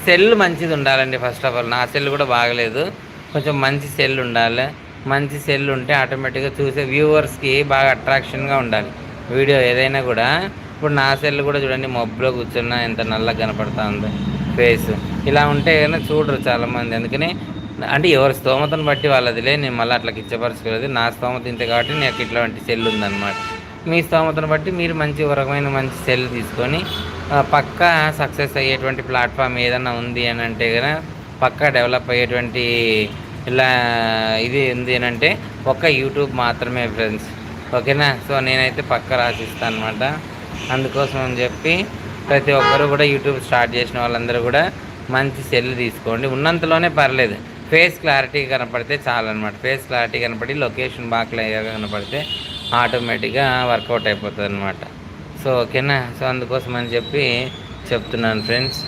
Cell మంచిది ఉండాలండి. First of all నా సెల్ కూడా బాగలేదు. కొంచెం మంచి సెల్ ఉండాలి. మంచి సెల్ ఉంటే ఆటోమేటిక్గా చూసే వ్యూవర్స్కి బాగా అట్రాక్షన్గా ఉండాలి వీడియో ఏదైనా కూడా. ఇప్పుడు నా సెల్ కూడా చూడండి, మబ్బులో కూర్చున్నా ఎంత నల్లగా కనపడతా ఉంది ఫేస్. ఇలా ఉంటే కనుక చూడరు చాలామంది. అందుకని అంటే ఎవరి స్తోమతను బట్టి వాళ్ళదిలే, నేను మళ్ళీ అట్లా కిచ్చపరచుకోలేదు. నా స్తోమత ఇంతే కాబట్టి నాకు ఇట్లాంటి సెల్ ఉందన్నమాట. మీ స్తోమతను బట్టి మీరు మంచి రకమైన మంచి సెల్ తీసుకొని పక్కా సక్సెస్ అయ్యేటువంటి ప్లాట్ఫామ్ ఏదైనా ఉంది అని అంటే కనుక, పక్కా డెవలప్ అయ్యేటువంటి ఇలా ఇది ఉంది అని అంటే ఒక్క యూట్యూబ్ మాత్రమే ఫ్రెండ్స్. ఓకేనా? సో నేనైతే పక్కా రాసిస్తాను అనమాట. అందుకోసం అని చెప్పి ప్రతి ఒక్కరు కూడా యూట్యూబ్ స్టార్ట్ చేసిన వాళ్ళందరూ కూడా మంచి సెల్ తీసుకోండి. ఉన్నంతలోనే పర్లేదు, ఫేస్ క్లారిటీ కనపడితే చాలన్నమాట. ఫేస్ క్లారిటీ కనపడి లొకేషన్ బాగా క్లియర్గా కనపడితే ఆటోమేటిక్గా వర్కౌట్ అయిపోతుంది అనమాట. సో ఓకేనా? సో అందుకోసం అని చెప్పి చెప్తున్నాను ఫ్రెండ్స్.